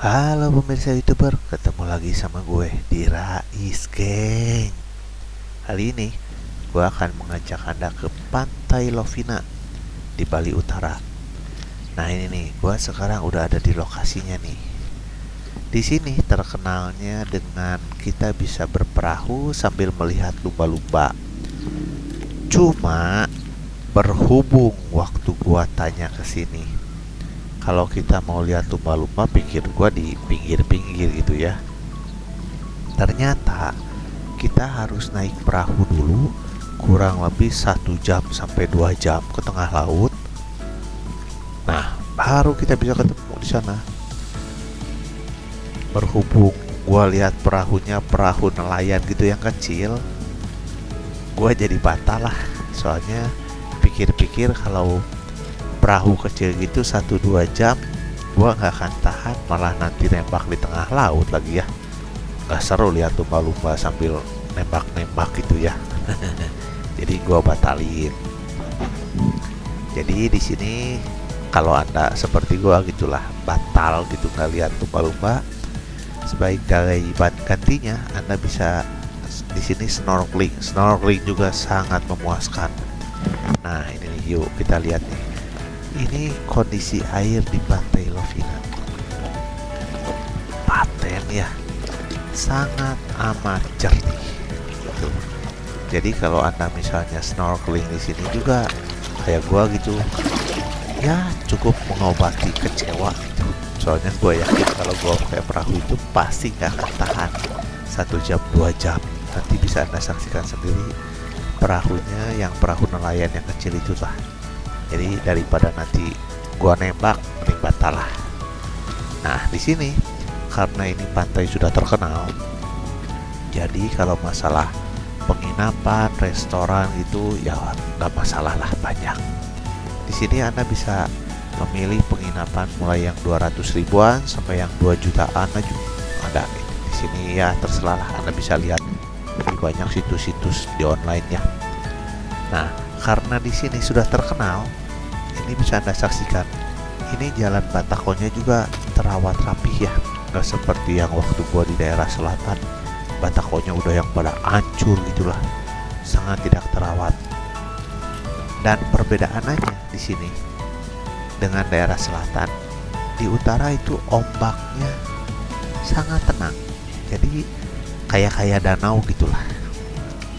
Halo pemirsa YouTuber, ketemu lagi sama gue di Rais Geng. Kali ini gue akan mengajak Anda ke Pantai Lovina di Bali Utara. Nah ini nih, gue sekarang udah ada di lokasinya nih. Di sini terkenalnya dengan kita bisa berperahu sambil melihat lumba-lumba. Cuma berhubung waktu gue tanya ke sini, kalau kita mau lihat lumba-lumba, pikir gua di pinggir-pinggir gitu ya. Ternyata kita harus naik perahu dulu, kurang lebih 1 jam sampai 2 jam ke tengah laut. Nah, baru kita bisa ketemu di sana. Berhubung gua lihat perahunya perahu nelayan gitu yang kecil, gua jadi batal lah. Soalnya pikir-pikir kalau perahu kecil gitu 1-2 jam gua nggak akan tahan, malah nanti nembak di tengah laut lagi ya. Nggak seru lihat lumba-lumba sambil nembak-nembak gitu ya. Jadi gua batalin. Jadi di sini kalau Anda seperti gua gitulah, batal gitu nggak lihat lumba-lumba, sebagai gantinya Anda bisa di sini snorkeling. Snorkeling juga sangat memuaskan. Nah ini nih, yuk kita lihat nih. Ini kondisi air di Pantai Lovina. Paten ya, sangat amat jernih. Tuh. Jadi kalau Anda misalnya snorkeling di sini juga kayak gua gitu, ya cukup mengobati kecewa gitu. Soalnya gua yakin kalau gua pakai perahu itu pasti gak akan tahan 1 jam 2 jam. Nanti bisa Anda saksikan sendiri perahunya, yang perahu nelayan yang kecil itu lah. Jadi daripada nanti gua nembak, mending batal lah. Nah di sini karena ini pantai sudah terkenal, jadi kalau masalah penginapan, restoran itu ya nggak masalah lah, banyak. Di sini Anda bisa memilih penginapan mulai yang 200 ribuan sampai yang 2 jutaan aja ada. Di sini ya terserah lah, Anda bisa lihat lebih banyak situs-situs di online ya. Nah karena di sini sudah terkenal, ini bisa Anda saksikan. Ini jalan Batakonya juga terawat rapih ya, nggak seperti yang waktu gua di daerah selatan. Batakonya udah yang pada hancur gitulah, sangat tidak terawat. Dan perbedaannya di sini dengan daerah selatan, di utara itu ombaknya sangat tenang, jadi kayak danau gitulah.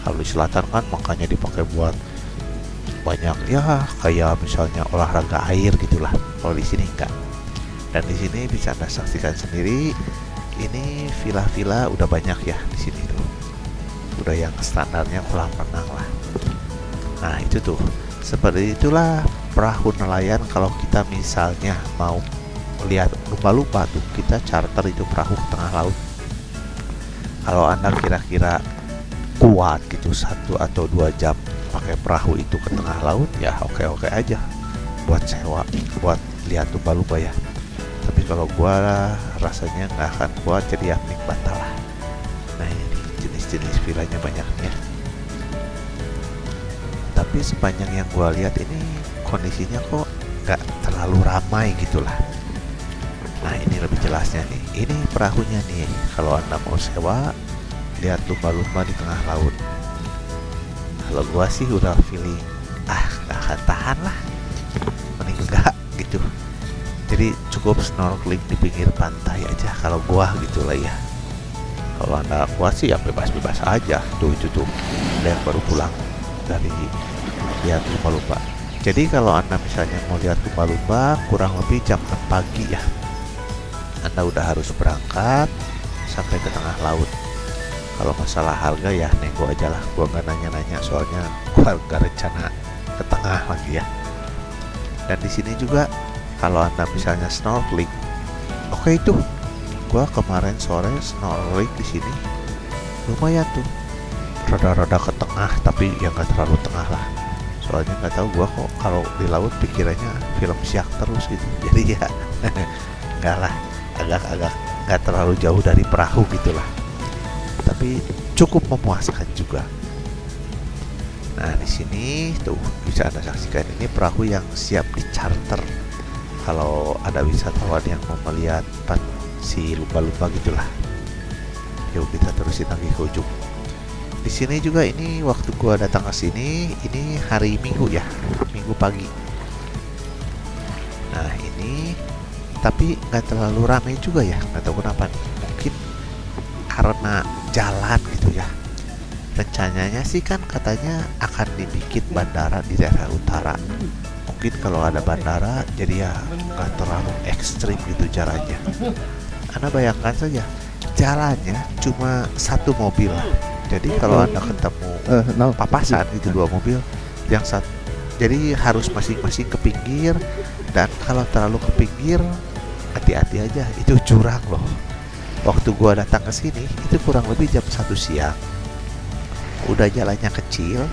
Kalau di selatan kan makanya dipakai buat banyak ya, kayak misalnya olahraga air gitulah. Kalau di sini enggak. Dan di sini bisa Anda saksikan sendiri, ini villa-villa udah banyak ya di sini tuh. Udah yang standarnya kolam renang lah. Nah, itu tuh. Seperti itulah perahu nelayan kalau kita misalnya mau lihat lumba-lumba tuh, kita charter itu perahu ke tengah laut. Kalau Anda kira-kira kuat gitu 1 atau 2 jam pakai perahu itu ke tengah laut, ya oke-oke aja buat sewa, buat lihat lumba-lumba ya. Tapi kalau gua rasanya nggak akan kuat, jadi ya mending batal lah. Nah ini jenis-jenis villanya banyaknya. Tapi sepanjang yang gua lihat ini kondisinya kok nggak terlalu ramai gitulah. Nah ini lebih jelasnya nih. Ini perahunya nih. Kalau Anda mau sewa, lihat lumba-lumba di tengah laut. Kalau gua sih udah feeling gak akan tahan lah, mending enggak gitu. Jadi cukup snorkeling di pinggir pantai aja kalau gua gitu lah ya. Kalau Anda kuat sih ya bebas-bebas aja. Tuh itu tuh ada yang baru pulang dari lihat lumba-lumba. Jadi kalau Anda misalnya mau lihat lumba-lumba kurang lebih jam 6 pagi ya, Anda udah harus berangkat sampai ke tengah laut. Kalau masalah harga ya nego aja lah, gua nggak nanya-nanya soalnya gua nggak rencana ke tengah lagi ya. Dan di sini juga kalau Anda misalnya snorkeling, oke itu gua kemarin sore snorkeling di sini lumayan tuh, rada-rada ke tengah tapi ya nggak terlalu tengah lah. Soalnya nggak tahu gua kok kalau di laut pikirannya film siak terus gitu, jadi ya nggak lah, agak-agak nggak terlalu jauh dari perahu gitulah, tapi cukup memuaskan juga. Nah di sini tuh bisa Anda saksikan, ini perahu yang siap di charter. Kalau ada wisatawan yang mau melihat si lumba-lumba gitulah. Yuk kita terusin lagi ke ujung. Di sini juga ini waktu gua datang ke sini ini hari Minggu ya, Minggu pagi. Nah ini tapi nggak terlalu ramai juga ya, nggak tahu kenapa nih. Mungkin karena jalan gitu ya. Rencananya sih kan katanya akan dibikin bandara di daerah utara. Mungkin kalau ada bandara jadi ya nggak terlalu ekstrim gitu jalannya. Anda bayangkan saja jalannya cuma satu mobil. Jadi kalau Anda ketemu papasan itu dua mobil yang satu, jadi harus masing-masing ke pinggir. Dan kalau terlalu ke pinggir hati-hati aja, itu jurang loh. Waktu gua datang ke sini itu kurang lebih jam 1 siang. Udah jalannya kecil,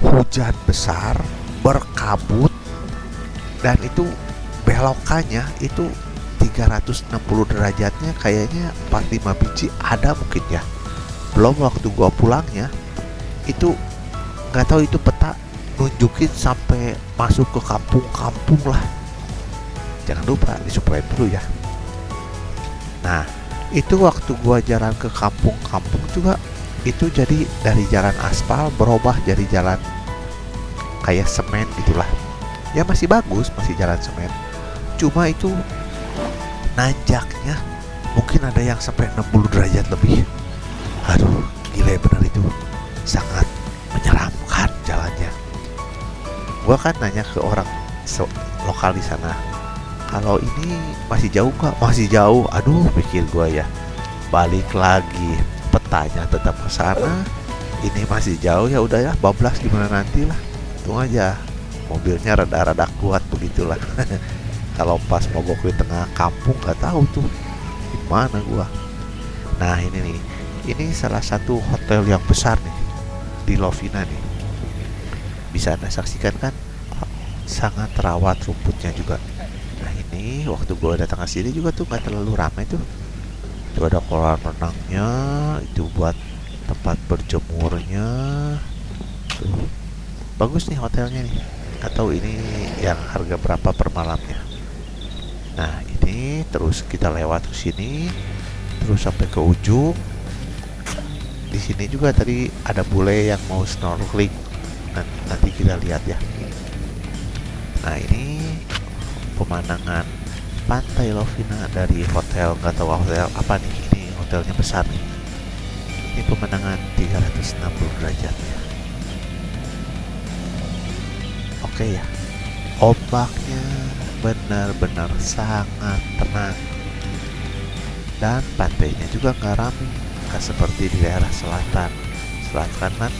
hujan besar, berkabut, dan itu belokannya itu 360 derajatnya kayaknya 45 biji ada mungkin ya. Belum waktu gua pulangnya itu nggak tahu itu peta nunjukin sampai masuk ke kampung-kampung lah. Jangan lupa disupply dulu ya. Nah itu waktu gua jalan ke kampung-kampung juga itu jadi dari jalan aspal berubah jadi jalan kayak semen gitulah. Ya masih bagus, masih jalan semen. Cuma itu nanjaknya mungkin ada yang sampai 60 derajat lebih. Aduh, gila bener itu. Sangat menyeramkan jalannya. Gua kan nanya ke orang lokal di sana, kalau ini masih jauh nggak? Masih jauh. Aduh, pikir gua ya. Balik lagi, petanya tetap ke sana. Ini masih jauh, ya udah ya, bablas gimana nanti lah. Tunggu aja. Mobilnya rada-rada kuat begitulah. Kalau pas mogok di tengah kampung nggak tahu tuh gimana gua. Nah ini nih, ini salah satu hotel yang besar nih di Lovina nih. Bisa Anda saksikan kan, sangat terawat rumputnya juga. Nah ini waktu gua datang ke sini juga tuh nggak terlalu ramai tuh. Itu ada kolam renangnya, itu buat tempat berjemurnya. Tuh. Bagus nih hotelnya nih. Nggak tahu ini yang harga berapa per malamnya. Nah ini terus kita lewat ke sini, terus sampai ke ujung. Di sini juga tadi ada bule yang mau snorkeling. Nanti kita lihat ya. Nah ini pemandangan pantai Lovina dari hotel, nggak tahu hotel apa nih. Ini hotelnya besar nih. Ini pemandangan 360 derajat ya. Oke ya. Ombaknya benar-benar sangat tenang. Dan pantainya juga nggak ramai, nggak seperti di daerah selatan. Selatan kan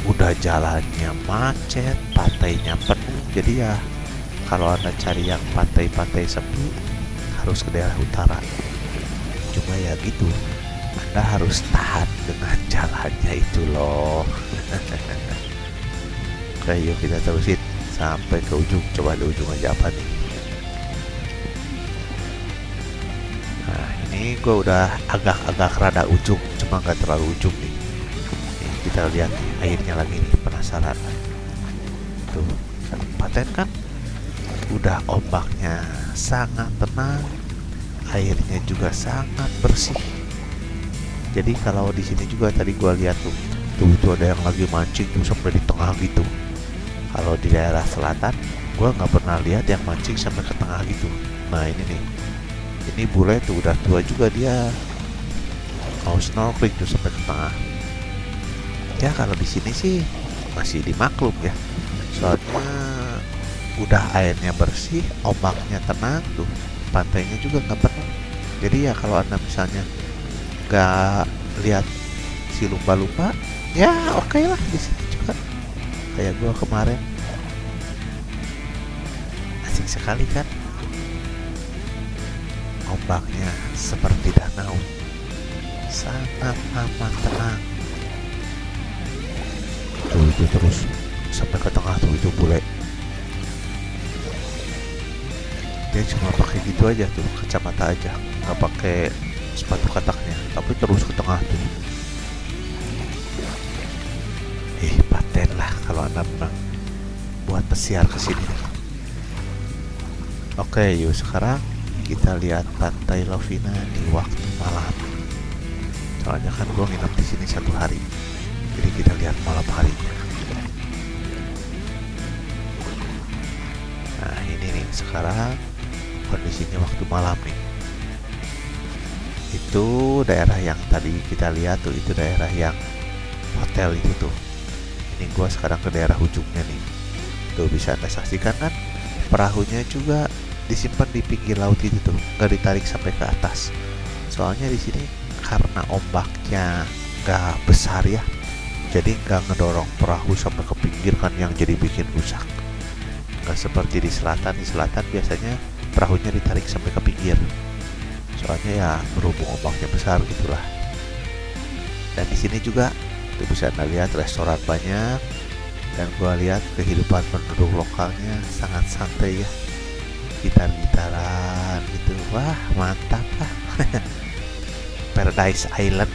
udah jalannya macet, pantainya penuh. Jadi ya kalau Anda cari yang pantai-pantai sepi harus ke daerah utara. Cuma ya gitu, Anda harus tahan dengan jalannya itu loh. Oke yuk kita terusin sampai ke ujung. Coba di ujung aja apa nih. Nah ini gue udah agak-agak rada ujung, cuma nggak terlalu ujung nih. Nih kita lihat nih, airnya lagi nih, penasaran. Tuh paten kan udah ombaknya sangat tenang, airnya juga sangat bersih. Jadi kalau di sini juga tadi gua lihat tuh ada yang lagi mancing tuh sampai di tengah gitu. Kalau di daerah selatan gua nggak pernah lihat yang mancing sampai ke tengah gitu. Nah ini nih, ini bule tuh udah tua juga, dia mau snorkeling tuh sampai ke tengah. Ya kalau di sini sih masih dimaklum ya, soalnya udah airnya bersih, ombaknya tenang tuh, pantainya juga nggak penuh. Jadi ya kalau Anda misalnya nggak lihat si lumba-lumba, ya oke lah di sini juga. Kayak gua kemarin, asik sekali kan, ombaknya seperti danau, sangat aman tenang. Tuh itu terus sampai ke tengah tuh itu bule. Dia cuma pakai gitu aja tuh, kacamata aja, nggak pakai sepatu kataknya, tapi terus ke tengah tuh. Paten lah kalau Anda memang buat pesiar ke sini. Oke, yuk sekarang kita lihat pantai Lovina di waktu malam. Soalnya kan gue nginep di sini 1 hari, jadi kita lihat malam harinya. Nah ini nih sekarang kondisinya waktu malam nih. Itu daerah yang tadi kita lihat tuh, itu daerah yang hotel itu tuh. Ini gua sekarang ke daerah ujungnya nih. Tuh bisa anda saksikan kan, perahunya juga disimpan di pinggir laut itu tuh, nggak ditarik sampai ke atas. Soalnya di sini karena ombaknya nggak besar ya, jadi nggak ngedorong perahu sampai ke pinggir kan, yang jadi bikin rusak. Nggak seperti di selatan. Di selatan biasanya perahunya ditarik sampai ke pinggir. Soalnya ya berhubung ombaknya besar gitulah. Dan di sini juga tuh bisa anda lihat restoran banyak, dan gua lihat kehidupan penduduk lokalnya sangat santai ya, gitar-gitaran gitu. Wah mantap lah. Paradise Island.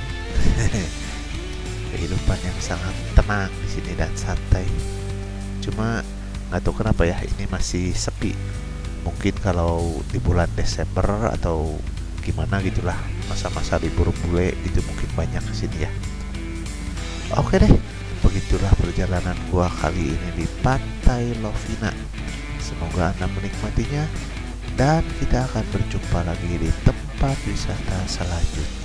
Kehidupan yang sangat tenang di sini dan santai. Cuma nggak tahu kenapa ya ini masih sepi. Mungkin kalau di bulan Desember atau gimana gitulah, masa-masa libur bule gitu mungkin banyak kesini ya. Oke deh, begitulah perjalanan gua kali ini di Pantai Lovina. Semoga anda menikmatinya, dan kita akan berjumpa lagi di tempat wisata selanjutnya.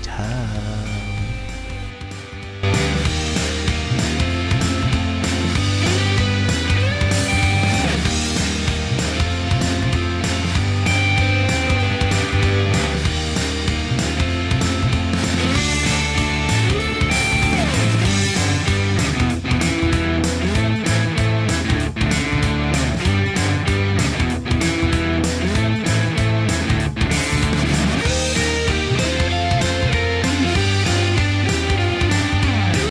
Ciao.